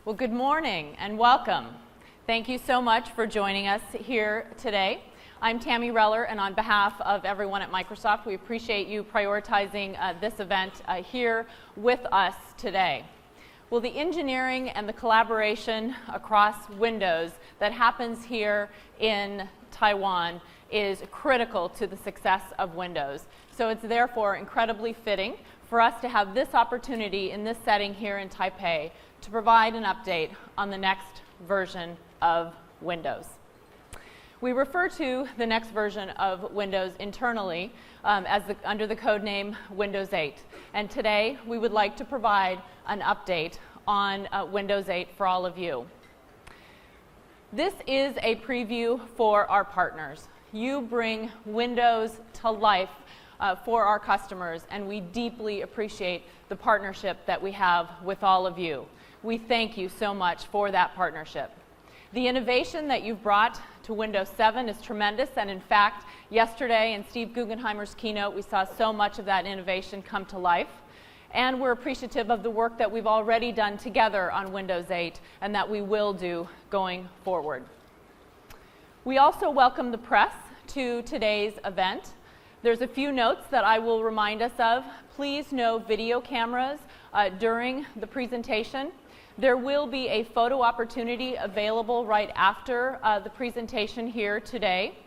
Well, good morning and welcome. Thank you so much for joining us here today. I'm Tami Reller, and on behalf of everyone at Microsoft, we appreciate you prioritizing this event here with us today. Well, the engineering and the collaboration across Windows that happens here in Taiwan is critical to the success of Windows. So it's therefore incredibly fitting for us to have this opportunity in this setting here in Taipei to provide an update on the next version of Windows. We refer to the next version of Windows internally under the code name Windows 8. And today we would like to provide an update on Windows 8 for all of you. This is a preview for our partners. You bring Windows to life for our customers, and we deeply appreciate the partnership that we have with all of you. We thank you so much for that partnership. The innovation that you've brought to Windows 7 is tremendous, and in fact, yesterday in Steve Guggenheimer's keynote, we saw so much of that innovation come to life. And we're appreciative of the work that we've already done together on Windows 8 and that we will do going forward. We also welcome the press to today's event. There's a few notes that I will remind us of. Please no video cameras during the presentation. There will be a photo opportunity available right after the presentation here today.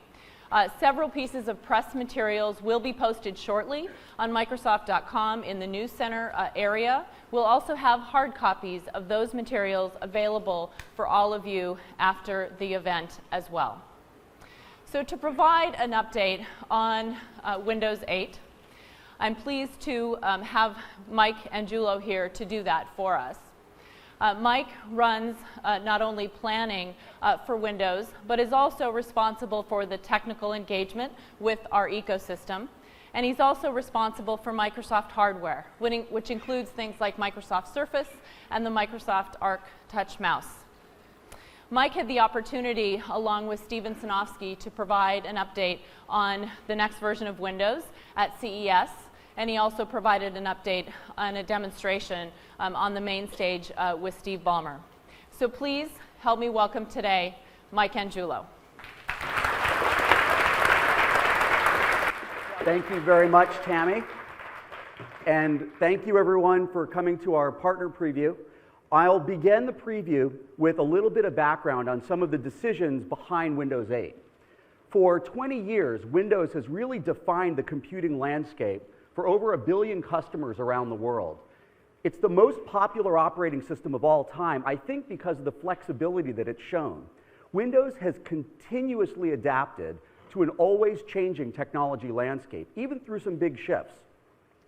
Several pieces of press materials will be posted shortly on Microsoft.com in the News Center area. We'll also have hard copies of those materials available for all of you after the event as well. So to provide an update on Windows 8, I'm pleased to have Mike Angiulo here to do that for us. Mike runs not only planning for Windows, but is also responsible for the technical engagement with our ecosystem. And he's also responsible for Microsoft hardware, which includes things like Microsoft Surface and the Microsoft Arc Touch Mouse. Mike had the opportunity, along with Steven Sinofsky, to provide an update on the next version of Windows at CES. And he also provided an update on a demonstration on the main stage with Steve Ballmer. So please help me welcome today Mike Angiulo. Thank you very much, Tami. And thank you, everyone, for coming to our partner preview. I'll begin the preview with a little bit of background on some of the decisions behind Windows 8. For 20 years, Windows has really defined the computing landscape for over 1 billion customers around the world. It's the most popular operating system of all time, I think because of the flexibility that it's shown. Windows has continuously adapted to an always changing technology landscape, even through some big shifts.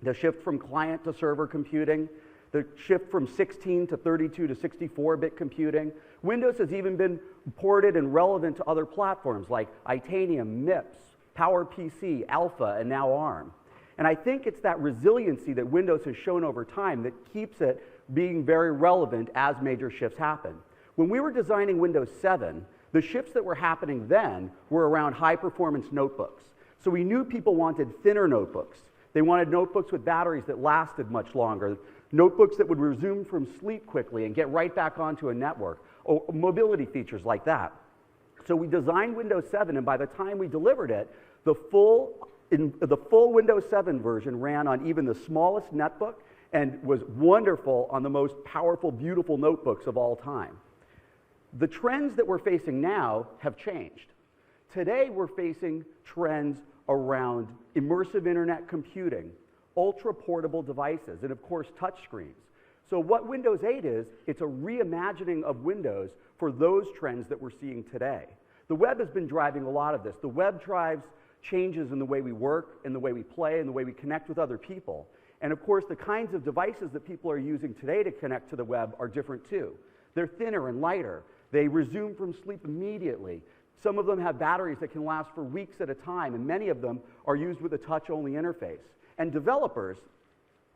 The shift from client to server computing, the shift from 16 to 32 to 64-bit computing. Windows has even been ported and relevant to other platforms like Itanium, MIPS, PowerPC, Alpha, and now ARM. And I think it's that resiliency that Windows has shown over time that keeps it being very relevant as major shifts happen. When we were designing Windows 7, the shifts that were happening then were around high-performance notebooks. So we knew people wanted thinner notebooks. They wanted notebooks with batteries that lasted much longer, notebooks that would resume from sleep quickly and get right back onto a network, or mobility features like that. So we designed Windows 7, and by the time we delivered it, the full Windows 7 version ran on even the smallest netbook and was wonderful on the most powerful, beautiful notebooks of all time. The trends that we're facing now have changed. Today, we're facing trends around immersive internet computing, ultra-portable devices, and of course, touchscreens. So what Windows 8 is, it's a reimagining of Windows for those trends that we're seeing today. The web has been driving a lot of this. The web drives changes in the way we work, in the way we play, in the way we connect with other people. And of course, the kinds of devices that people are using today to connect to the web are different too. They're thinner and lighter. They resume from sleep immediately. Some of them have batteries that can last for weeks at a time, and many of them are used with a touch-only interface. And developers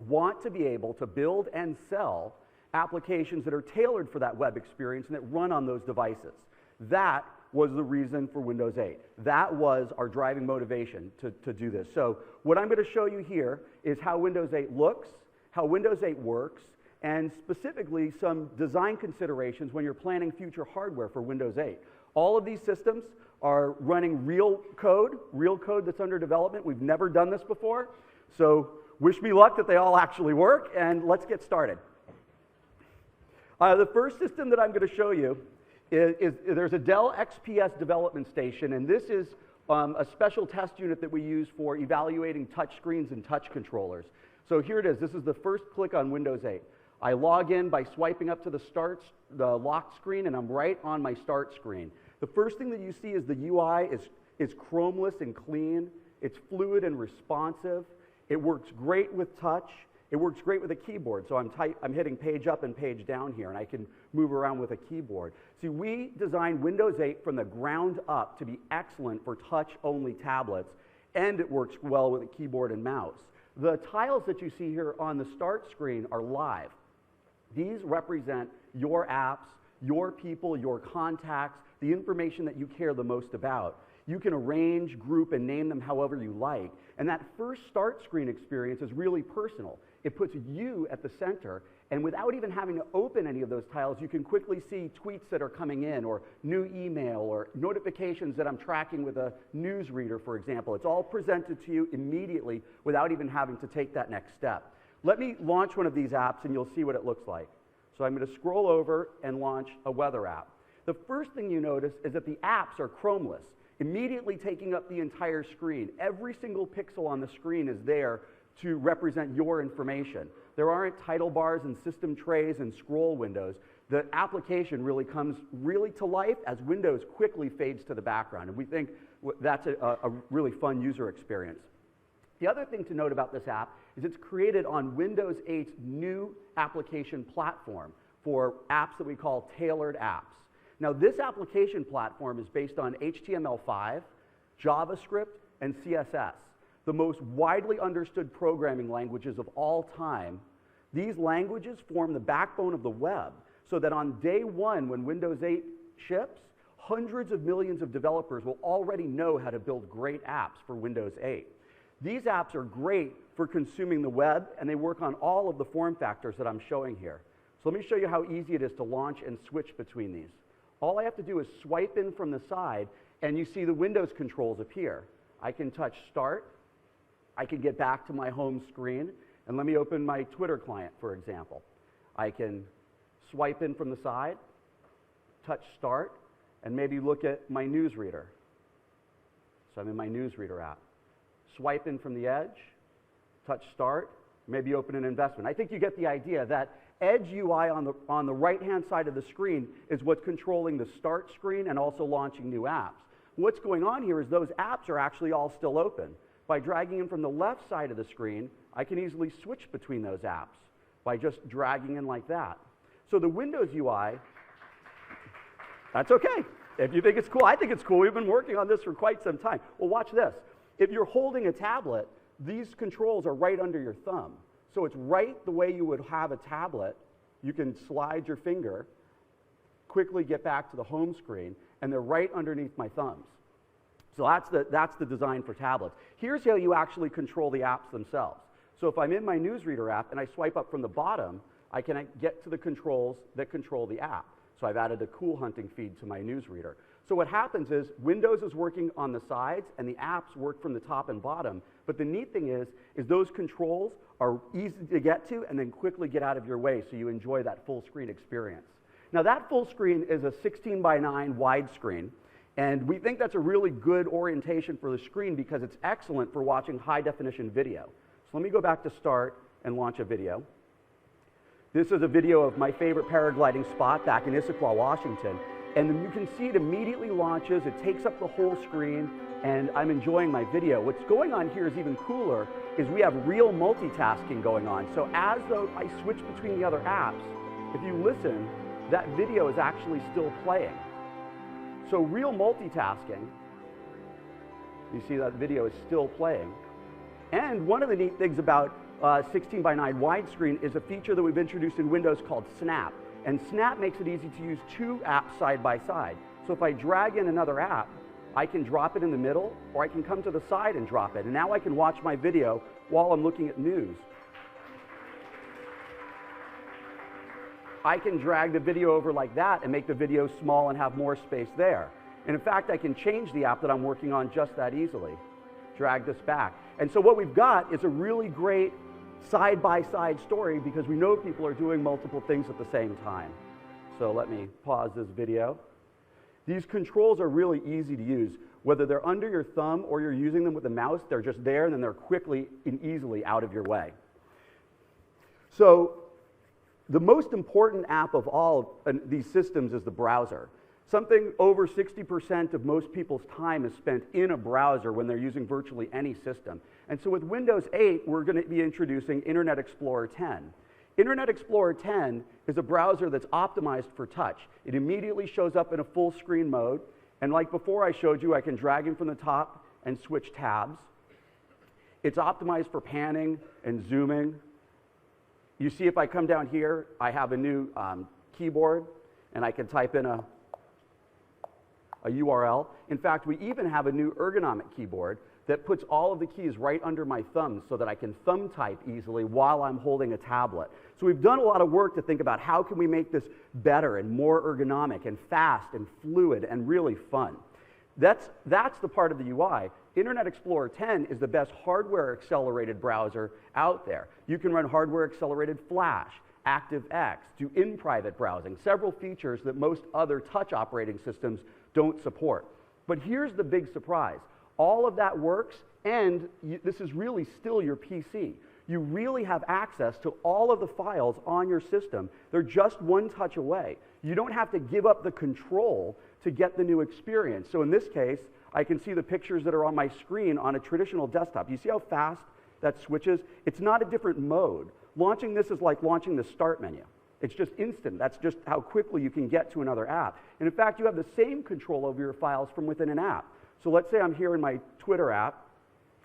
want to be able to build and sell applications that are tailored for that web experience and that run on those devices. That was the reason for Windows 8. That was our driving motivation to do this. So what I'm going to show you here is how Windows 8 looks, how Windows 8 works, and specifically some design considerations when you're planning future hardware for Windows 8. All of these systems are running real code that's under development. We've never done this before, so wish me luck that they all actually work, and let's get started. The first system that I'm going to show you is there's a Dell XPS development station, and this is a special test unit that we use for evaluating touch screens and touch controllers. So here it is. This is the first click on Windows 8. I log in by swiping up to the lock screen, and I'm right on my start screen. The first thing that you see is the UI is chromeless and clean. It's fluid and responsive. It works great with touch. It works great with a keyboard. So I'm hitting page up and page down here, and I can move around with a keyboard. See, we designed Windows 8 from the ground up to be excellent for touch-only tablets, and it works well with a keyboard and mouse. The tiles that you see here on the start screen are live. These represent your apps, your people, your contacts, the information that you care the most about. You can arrange, group, and name them however you like. And that first start screen experience is really personal. It puts you at the center, and without even having to open any of those tiles, you can quickly see tweets that are coming in, or new email, or notifications that I'm tracking with a newsreader, for example. It's all presented to you immediately without even having to take that next step. Let me launch one of these apps, and you'll see what it looks like. So I'm going to scroll over and launch a weather app. The first thing you notice is that the apps are chromeless, immediately taking up the entire screen. Every single pixel on the screen is there to represent your information. There aren't title bars and system trays and scroll windows. The application really comes to life as Windows quickly fades to the background, and we think that's a really fun user experience. The other thing to note about this app is it's created on Windows 8's new application platform for apps that we call tailored apps. Now, this application platform is based on HTML5, JavaScript, and CSS, the most widely understood programming languages of all time. These languages form the backbone of the web, so that on day one, when Windows 8 ships, hundreds of millions of developers will already know how to build great apps for Windows 8. These apps are great for consuming the web, and they work on all of the form factors that I'm showing here. So let me show you how easy it is to launch and switch between these. All I have to do is swipe in from the side, and you see the Windows controls appear. I can touch Start. I can get back to my home screen, and let me open my Twitter client, for example. I can swipe in from the side, touch Start, and maybe look at my newsreader. So I'm in my newsreader app. Swipe in from the edge, touch Start, maybe open an investment. I think you get the idea that Edge UI on the right-hand side of the screen is what's controlling the start screen and also launching new apps. What's going on here is those apps are actually all still open. By dragging in from the left side of the screen, I can easily switch between those apps by just dragging in like that. So the Windows UI, that's okay. If you think it's cool, I think it's cool. We've been working on this for quite some time. Well, watch this. If you're holding a tablet, these controls are right under your thumb. So it's right the way you would have a tablet. You can slide your finger, quickly get back to the home screen, and they're right underneath my thumbs. So that's the design for tablets. Here's how you actually control the apps themselves. So if I'm in my newsreader app and I swipe up from the bottom, I can get to the controls that control the app. So I've added a cool hunting feed to my newsreader. So what happens is Windows is working on the sides and the apps work from the top and bottom. But the neat thing is those controls are easy to get to and then quickly get out of your way so you enjoy that full screen experience. Now that full screen is a 16:9 widescreen, and we think that's a really good orientation for the screen because it's excellent for watching high definition video. So let me go back to Start and launch a video. This is a video of my favorite paragliding spot back in Issaquah, Washington. And then you can see it immediately launches, it takes up the whole screen, and I'm enjoying my video. What's going on here is even cooler, is we have real multitasking going on. So as though I switch between the other apps, if you listen, that video is actually still playing. So real multitasking, you see that video is still playing. And one of the neat things about 16:9 widescreen is a feature that we've introduced in Windows called Snap. And Snap makes it easy to use two apps side by side. So if I drag in another app, I can drop it in the middle, or I can come to the side and drop it. And now I can watch my video while I'm looking at news. I can drag the video over like that and make the video small and have more space there. And in fact, I can change the app that I'm working on just that easily. Drag this back. And so what we've got is a really great side-by-side story because we know people are doing multiple things at the same time. So let me pause this video. These controls are really easy to use. Whether they're under your thumb or you're using them with a mouse, they're just there and then they're quickly and easily out of your way. So the most important app of all these systems is the browser. Something over 60% of most people's time is spent in a browser when they're using virtually any system. And so with Windows 8, we're going to be introducing Internet Explorer 10. Internet Explorer 10 is a browser that's optimized for touch. It immediately shows up in a full screen mode. And like before I showed you, I can drag in from the top and switch tabs. It's optimized for panning and zooming. You see if I come down here, I have a new keyboard, and I can type in a URL. In fact, we even have a new ergonomic keyboard that puts all of the keys right under my thumb so that I can thumb type easily while I'm holding a tablet. So we've done a lot of work to think about how can we make this better and more ergonomic and fast and fluid and really fun. That's the part of the UI. Internet Explorer 10 is the best hardware-accelerated browser out there. You can run hardware-accelerated Flash, ActiveX, do in-private browsing, several features that most other touch operating systems don't support. But here's the big surprise. All of that works, and this is really still your PC. You really have access to all of the files on your system. They're just one touch away. You don't have to give up the control to get the new experience. So in this case, I can see the pictures that are on my screen on a traditional desktop. You see how fast that switches? It's not a different mode. Launching this is like launching the start menu. It's just instant. That's just how quickly you can get to another app. And in fact, you have the same control over your files from within an app. So let's say I'm here in my Twitter app,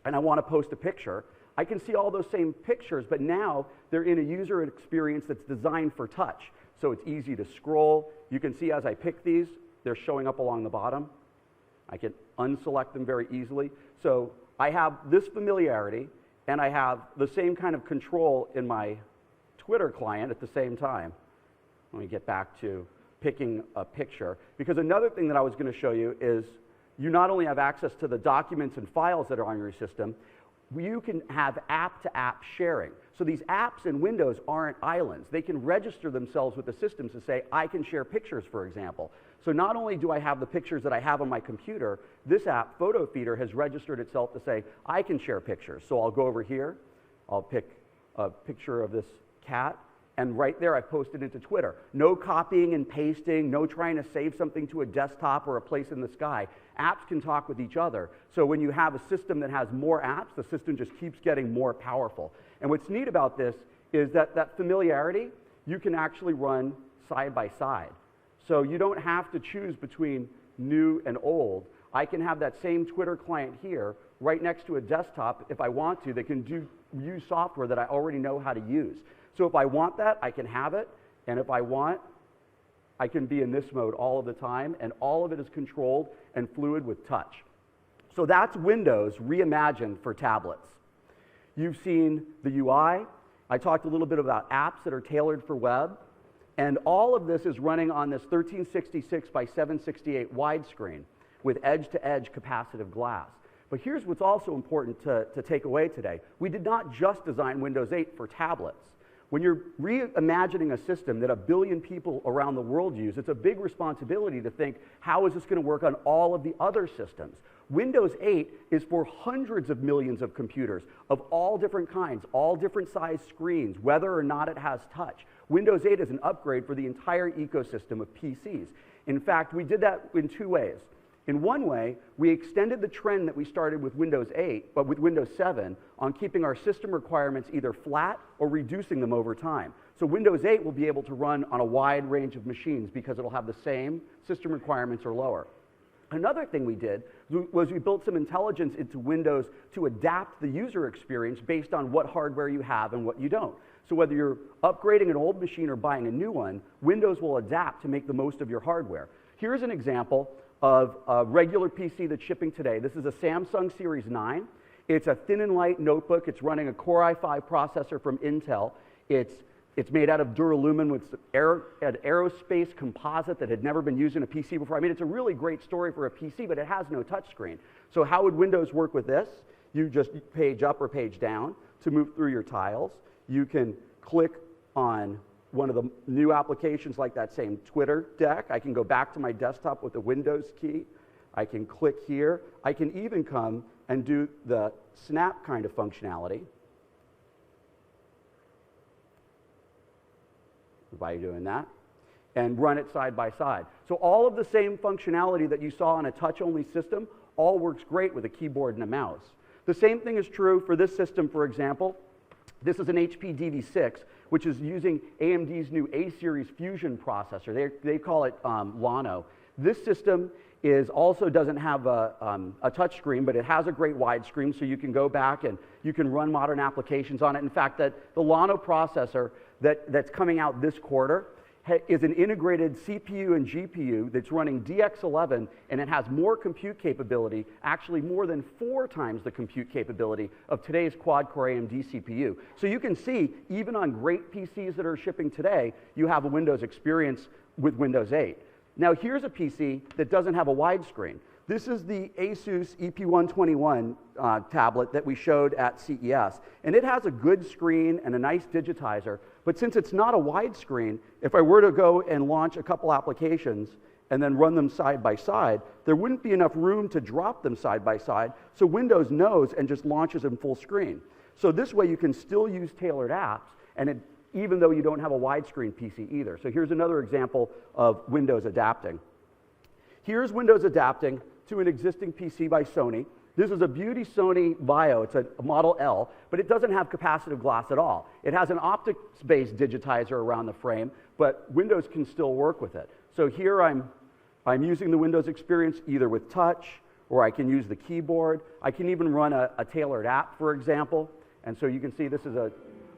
and I want to post a picture. I can see all those same pictures, but now they're in a user experience that's designed for touch. So it's easy to scroll. You can see as I pick these, they're showing up along the bottom. I can unselect them very easily. So I have this familiarity, and I have the same kind of control in my Twitter client at the same time. Let me get back to picking a picture. Because another thing that I was going to show you is you not only have access to the documents and files that are on your system, you can have app-to-app sharing. So these apps in Windows aren't islands. They can register themselves with the system to say, I can share pictures, for example. So not only do I have the pictures that I have on my computer, this app, Photo Feeder, has registered itself to say, I can share pictures. So I'll go over here, I'll pick a picture of this cat, and right there I posted it to Twitter. No copying and pasting, no trying to save something to a desktop or a place in the sky. Apps can talk with each other. So when you have a system that has more apps, the system just keeps getting more powerful. And what's neat about this is that that familiarity, you can actually run side by side. So you don't have to choose between new and old. I can have that same Twitter client here right next to a desktop if I want to that can use software that I already know how to use. So if I want that, I can have it, and if I want, I can be in this mode all of the time, and all of it is controlled and fluid with touch. So that's Windows reimagined for tablets. You've seen the UI. I talked a little bit about apps that are tailored for web, and all of this is running on this 1366 by 768 widescreen with edge-to-edge capacitive glass. But here's what's also important to take away today. We did not just design Windows 8 for tablets. When you're reimagining a system that 1 billion people around the world use, it's a big responsibility to think, how is this going to work on all of the other systems? Windows 8 is for hundreds of millions of computers of all different kinds, all different size screens, whether or not it has touch. Windows 8 is an upgrade for the entire ecosystem of PCs. In fact, we did that in two ways. In one way, we extended the trend that we started with Windows 8, but with Windows 7, on keeping our system requirements either flat or reducing them over time. So Windows 8 will be able to run on a wide range of machines because it'll have the same system requirements or lower. Another thing we did was we built some intelligence into Windows to adapt the user experience based on what hardware you have and what you don't. So whether you're upgrading an old machine or buying a new one, Windows will adapt to make the most of your hardware. Here's an example of a regular PC that's shipping today. This is a Samsung Series 9. It's a thin and light notebook. It's running a Core i5 processor from Intel. It's It's made out of duralumin with an aerospace composite that had never been used in a PC before. I mean, it's a really great story for a PC, but it has no touchscreen. So how would Windows work with this? You just page up or page down to move through your tiles. You can click on one of the new applications like that same Twitter deck. I can go back to my desktop with the Windows key. I can click here. I can even come and do the snap kind of functionality by doing that and run it side by side. So all of the same functionality that you saw on a touch-only system all works great with a keyboard and a mouse. The same thing is true for this system, for example. This is an HP DV6, which is using AMD's new A-series Fusion processor. They call it Llano. This system also doesn't have a touch screen, but it has a great widescreen, so you can go back and you can run modern applications on it. In fact, the Llano processor that's coming out this quarter is an integrated CPU and GPU that's running DX11, and it has more compute capability, actually more than 4 times the compute capability of today's quad-core AMD CPU. So you can see, even on great PCs that are shipping today, you have a Windows experience with Windows 8. Now here's a PC that doesn't have a widescreen. This is the Asus EP121 tablet that we showed at CES, and it has a good screen and a nice digitizer, but since it's not a widescreen, if I were to go and launch a couple applications and then run them side by side, there wouldn't be enough room to drop them side by side, so Windows knows and just launches them full screen. So this way you can still use tailored apps, and even though you don't have a widescreen PC either. So here's another example of Windows adapting. Here's Windows adapting to an existing PC by Sony. This is a beauty Sony Vaio. It's a Model L, but it doesn't have capacitive glass at all. It has an optics-based digitizer around the frame, but Windows can still work with it. So here I'm using the Windows experience either with touch, or I can use the keyboard. I can even run a tailored app, for example. And so you can see this is a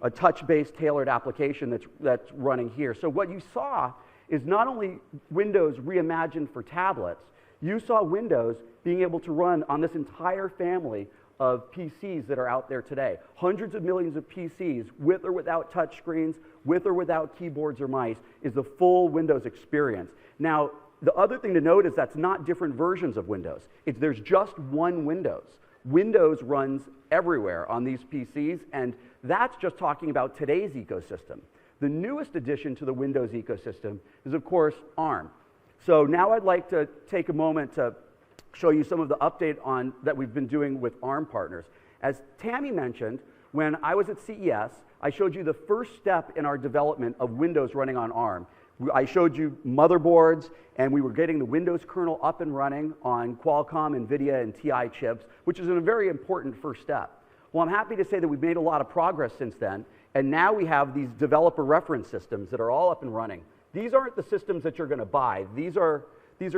touch-based tailored application that's running here. So what you saw is not only Windows reimagined for tablets, you saw Windows being able to run on this entire family of PCs that are out there today. Hundreds of millions of PCs, with or without touchscreens, with or without keyboards or mice, is the full Windows experience. Now, the other thing to note is that's not different versions of Windows. There's just one Windows. Windows runs everywhere on these PCs, and that's just talking about today's ecosystem. The newest addition to the Windows ecosystem is, of course, ARM. So now I'd like to take a moment to show you some of the update that we've been doing with ARM partners. As Tami mentioned, when I was at CES, I showed you the first step in our development of Windows running on ARM. I showed you motherboards, and we were getting the Windows kernel up and running on Qualcomm, NVIDIA, and TI chips, which is a very important first step. Well, I'm happy to say that we've made a lot of progress since then, and now we have these developer reference systems that are all up and running. These aren't the systems that you're going to buy. These are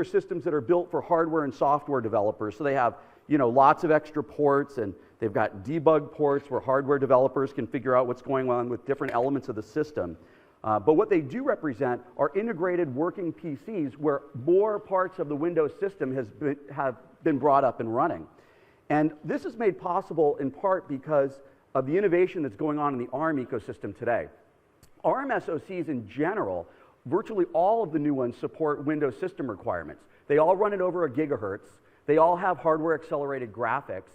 systems that are built for hardware and software developers. So they have, lots of extra ports, and they've got debug ports where hardware developers can figure out what's going on with different elements of the system. But what they do represent are integrated working PCs where more parts of the Windows system have been brought up and running. And this is made possible in part because of the innovation that's going on in the ARM ecosystem today. ARM SoCs in general, virtually all of the new ones support Windows system requirements. They all run at over 1 gigahertz. They all have hardware accelerated graphics.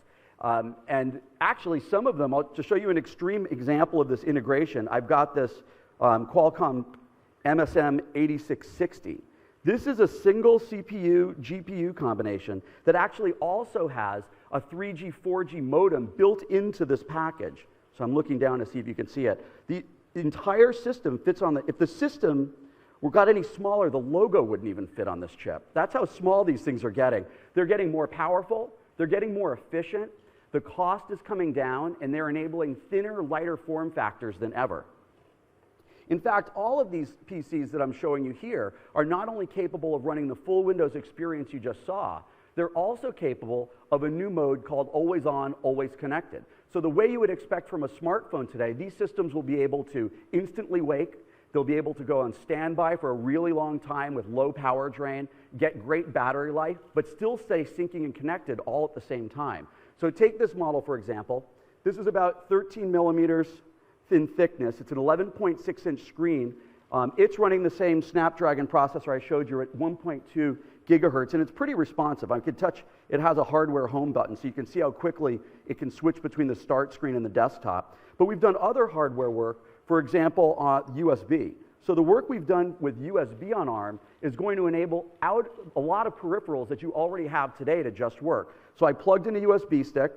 And actually some of them, to show you an extreme example of this integration, I've got this Qualcomm MSM 8660. This is a single CPU GPU combination that actually also has a 3G, 4G modem built into this package. So I'm looking down to see if you can see it. The entire system fits on if the system got any smaller, the logo wouldn't even fit on this chip. That's how small these things are getting. They're getting more powerful, they're getting more efficient, the cost is coming down, and they're enabling thinner, lighter form factors than ever. In fact, all of these PCs that I'm showing you here are not only capable of running the full Windows experience you just saw, they're also capable of a new mode called Always On, Always Connected. So the way you would expect from a smartphone today, these systems will be able to instantly wake, they'll be able to go on standby for a really long time with low power drain, get great battery life, but still stay syncing and connected all at the same time. So take this model, for example. This is about 13 millimeters thin thickness. It's an 11.6-inch screen. It's running the same Snapdragon processor I showed you at 1.2 gigahertz, and it's pretty responsive. I could touch, it has a hardware home button, so you can see how quickly it can switch between the start screen and the desktop. But we've done other hardware work, for example, USB. So the work we've done with USB on ARM is going to enable out a lot of peripherals that you already have today to just work. So I plugged in a USB stick,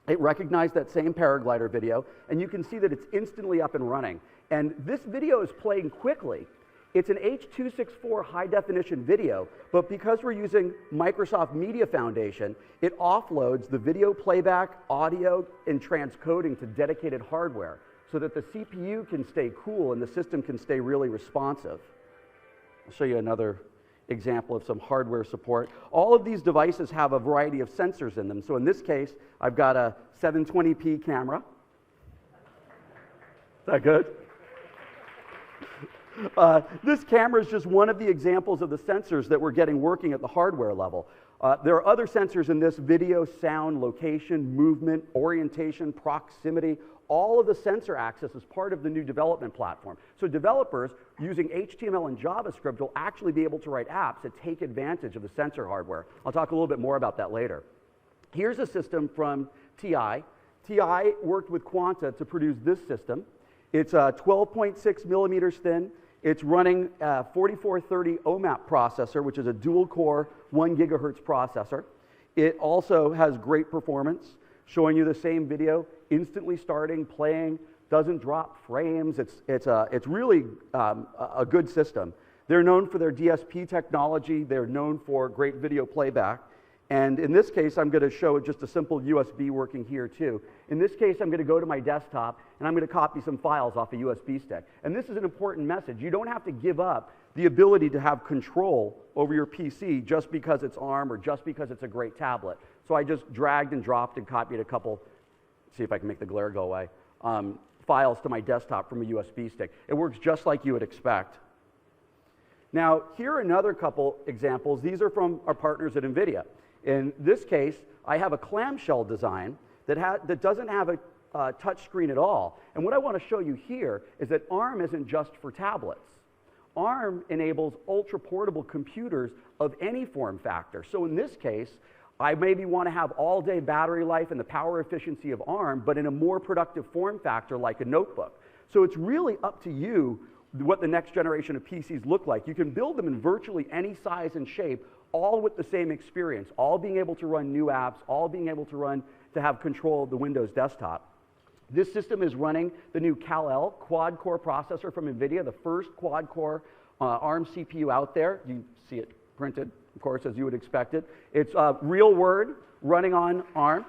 it recognized that same paraglider video, and you can see that it's instantly up and running. And this video is playing quickly. It's an H.264 high-definition video, but because we're using Microsoft Media Foundation, it offloads the video playback, audio, and transcoding to dedicated hardware so that the CPU can stay cool and the system can stay really responsive. I'll show you another example of some hardware support. All of these devices have a variety of sensors in them. So in this case, I've got a 720p camera. Is that good? This camera is just one of the examples of the sensors that we're getting working at the hardware level. There are other sensors in this: video, sound, location, movement, orientation, proximity. All of the sensor access is part of the new development platform. So developers using HTML and JavaScript will actually be able to write apps that take advantage of the sensor hardware. I'll talk a little bit more about that later. Here's a system from TI. TI worked with Quanta to produce this system. It's 12.6 millimeters thin. It's running a 4430 OMAP processor, which is a dual-core 1 gigahertz processor. It also has great performance, showing you the same video, instantly starting, playing, doesn't drop frames. It's really a good system. They're known for their DSP technology. They're known for great video playback. And in this case, I'm going to show just a simple USB working here too. In this case, I'm going to go to my desktop and I'm going to copy some files off a USB stick. And this is an important message. You don't have to give up the ability to have control over your PC just because it's ARM or just because it's a great tablet. So I just dragged and dropped and copied a couple, see if I can make the glare go away, files to my desktop from a USB stick. It works just like you would expect. Now, here are another couple examples. These are from our partners at NVIDIA. In this case, I have a clamshell design that doesn't have a touch screen at all. And what I want to show you here is that ARM isn't just for tablets. ARM enables ultra-portable computers of any form factor. So in this case, I maybe want to have all-day battery life and the power efficiency of ARM, but in a more productive form factor like a notebook. So it's really up to you what the next generation of PCs look like. You can build them in virtually any size and shape, all with the same experience, all being able to run new apps, all being able to have control of the Windows desktop. This system is running the new Kal-El quad-core processor from NVIDIA, the first quad-core ARM CPU out there. You see it printed, of course, as you would expect it. It's real word running on ARM.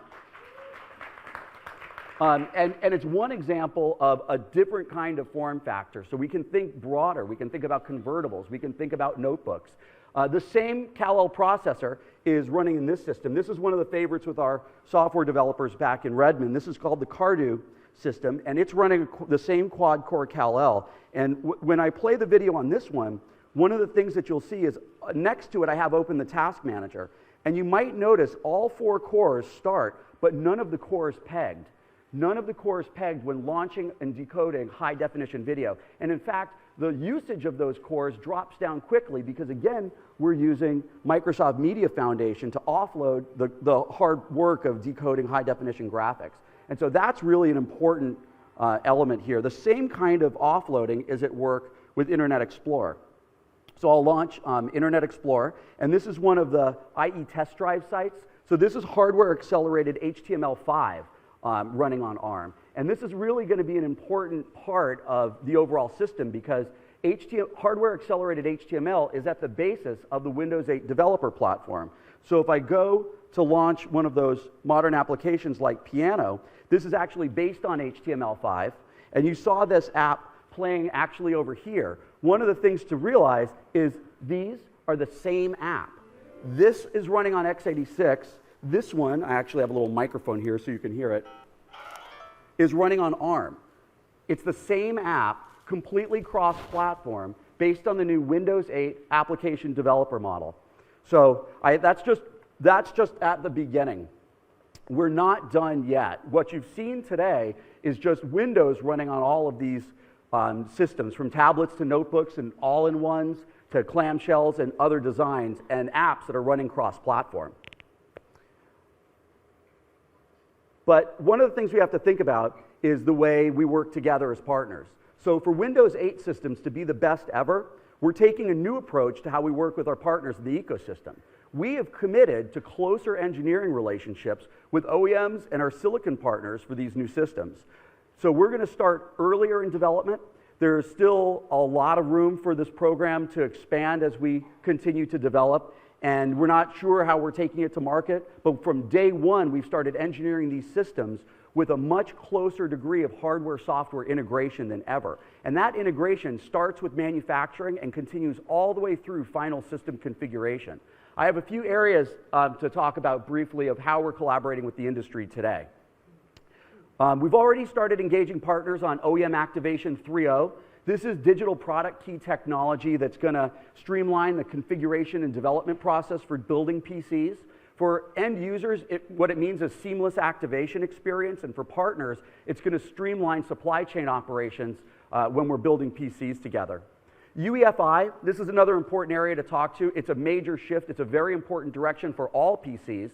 And it's one example of a different kind of form factor. So we can think broader. We can think about convertibles. We can think about notebooks. The same Kal-El processor is running in this system. This is one of the favorites with our software developers back in Redmond. This is called the Cardew system, and it's running the same quad-core Kal-El. And when I play the video on this one of the things that you'll see is next to it I have open the task manager. And you might notice all 4 cores start, but none of the cores pegged. None of the cores pegged when launching and decoding high-definition video. And in fact, the usage of those cores drops down quickly because, again, we're using Microsoft Media Foundation to offload the hard work of decoding high-definition graphics. And so that's really an important element here. The same kind of offloading is at work with Internet Explorer. So I'll launch Internet Explorer, and this is one of the IE test drive sites. So this is hardware-accelerated HTML5 running on ARM. And this is really going to be an important part of the overall system because hardware-accelerated HTML is at the basis of the Windows 8 developer platform. So if I go to launch one of those modern applications like Piano, this is actually based on HTML5. And you saw this app playing actually over here. One of the things to realize is these are the same app. This is running on x86. This one, I actually have a little microphone here so you can hear it, is running on ARM. It's the same app, completely cross-platform, based on the new Windows 8 application developer model. So that's just at the beginning. we're not done yet. What you've seen today is just Windows running on all of these systems, from tablets to notebooks and all-in-ones to clamshells and other designs and apps that are running cross-platform. But one of the things we have to think about is the way we work together as partners. So for Windows 8 systems to be the best ever, we're taking a new approach to how we work with our partners in the ecosystem. We have committed to closer engineering relationships with OEMs and our silicon partners for these new systems. So we're going to start earlier in development. There's still a lot of room for this program to expand as we continue to develop, and we're not sure how we're taking it to market, but from day one, we've started engineering these systems with a much closer degree of hardware-software integration than ever. And that integration starts with manufacturing and continues all the way through final system configuration. I have a few areas to talk about briefly of how we're collaborating with the industry today. We've already started engaging partners on OEM Activation 3.0. This is digital product key technology that's going to streamline the configuration and development process for building PCs. For end users, what it means is seamless activation experience, and for partners, it's going to streamline supply chain operations when we're building PCs together. UEFI, this is another important area to talk to. It's a major shift. It's a very important direction for all PCs.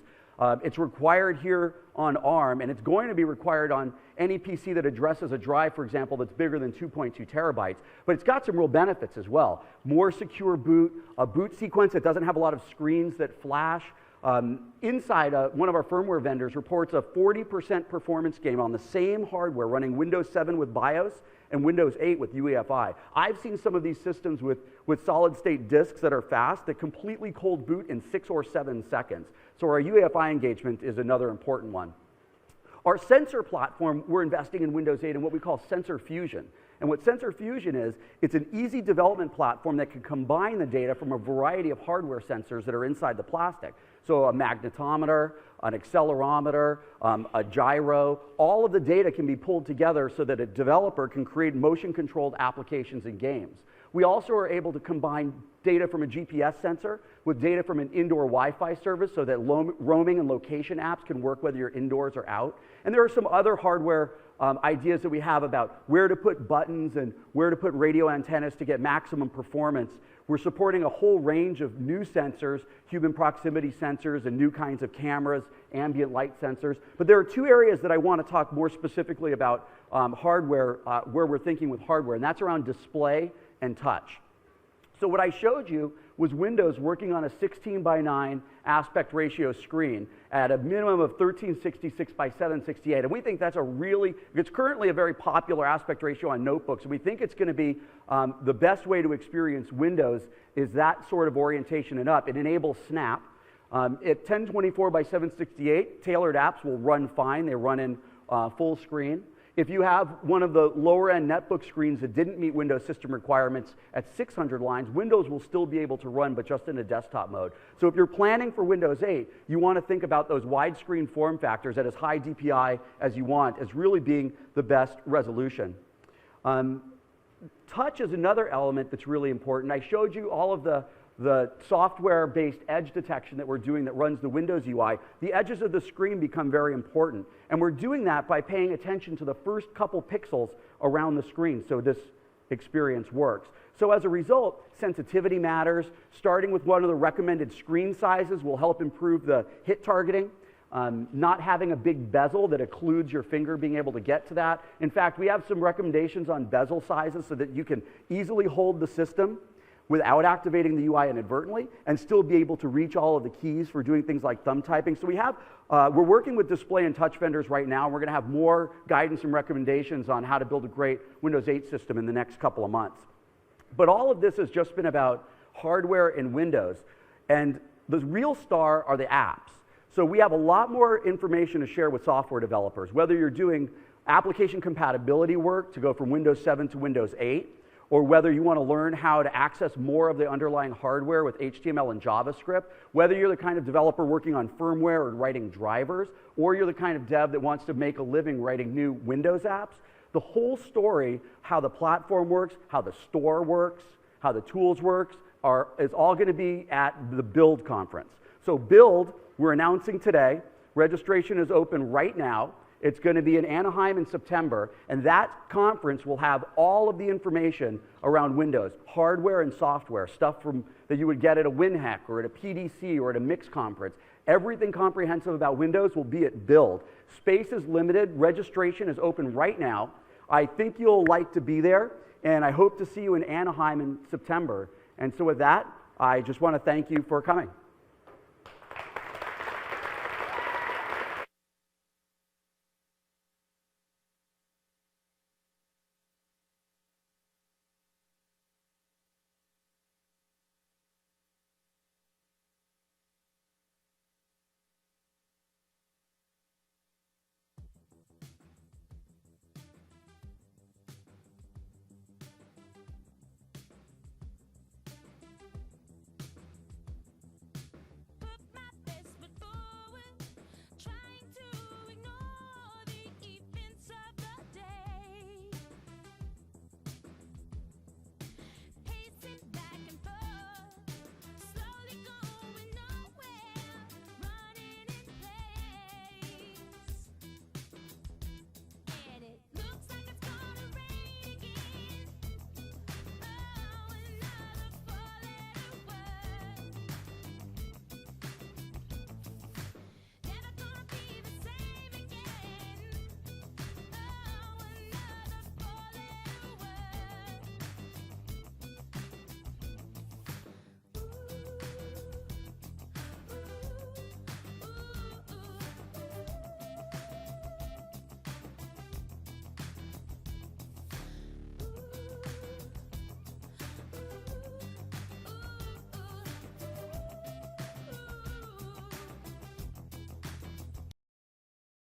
It's required here on ARM, and it's going to be required on any PC that addresses a drive, for example, that's bigger than 2.2 terabytes. But it's got some real benefits as well. More secure boot, a boot sequence that doesn't have a lot of screens that flash. Inside, one of our firmware vendors reports a 40% performance gain on the same hardware running Windows 7 with BIOS and Windows 8 with UEFI. I've seen some of these systems with solid-state disks that are fast that completely cold boot in 6 or 7 seconds. So our UEFI engagement is another important one. Our sensor platform, we're investing in Windows 8 in what we call Sensor Fusion. And what Sensor Fusion is, it's an easy development platform that can combine the data from a variety of hardware sensors that are inside the plastic. So a magnetometer, an accelerometer, a gyro, all of the data can be pulled together so that a developer can create motion-controlled applications and games. We also are able to combine data from a GPS sensor with data from an indoor Wi-Fi service so that roaming and location apps can work whether you're indoors or out. And there are some other hardware ideas that we have about where to put buttons and where to put radio antennas to get maximum performance. We're supporting a whole range of new sensors, human proximity sensors, and new kinds of cameras, ambient light sensors. But there are two areas that I want to talk more specifically about hardware, where we're thinking with hardware, and that's around display and touch. So what I showed you was Windows working on a 16:9 aspect ratio screen at a minimum of 1366 by 768. And we think that's it's currently a very popular aspect ratio on notebooks. And we think it's going to be the best way to experience Windows is that sort of orientation and up. It enables Snap. At 1024 by 768, tailored apps will run fine. They run in full screen. If you have one of the lower-end netbook screens that didn't meet Windows system requirements at 600 lines, Windows will still be able to run, but just in a desktop mode. So if you're planning for Windows 8, you want to think about those widescreen form factors at as high DPI as you want as really being the best resolution. Touch is another element that's really important. I showed you all of the software-based edge detection that we're doing that runs the Windows UI. The edges of the screen become very important. And we're doing that by paying attention to the first couple pixels around the screen so this experience works. So as a result, sensitivity matters. Starting with one of the recommended screen sizes will help improve the hit targeting. Not having a big bezel that occludes your finger being able to get to that. In fact, we have some recommendations on bezel sizes so that you can easily hold the system without activating the UI inadvertently and still be able to reach all of the keys for doing things like thumb typing. So we're working with display and touch vendors right now. We're going to have more guidance and recommendations on how to build a great Windows 8 system in the next couple of months. But all of this has just been about hardware and Windows. And the real star are the apps. So we have a lot more information to share with software developers, whether you're doing application compatibility work to go from Windows 7 to Windows 8, or whether you want to learn how to access more of the underlying hardware with HTML and JavaScript, whether you're the kind of developer working on firmware or writing drivers, or you're the kind of dev that wants to make a living writing new Windows apps, the whole story, how the platform works, how the store works, how the tools works, is all going to be at the Build conference. So Build, we're announcing today, Registration is open right now. It's going to be in Anaheim in September, and that conference will have all of the information around Windows, hardware and software, stuff that you would get at a WinHack or at a PDC or at a Mix conference. Everything comprehensive about Windows will be at Build. Space is limited. Registration is open right now. I think you'll like to be there, and I hope to see you in Anaheim in September. And so with that, I just want to thank you for coming.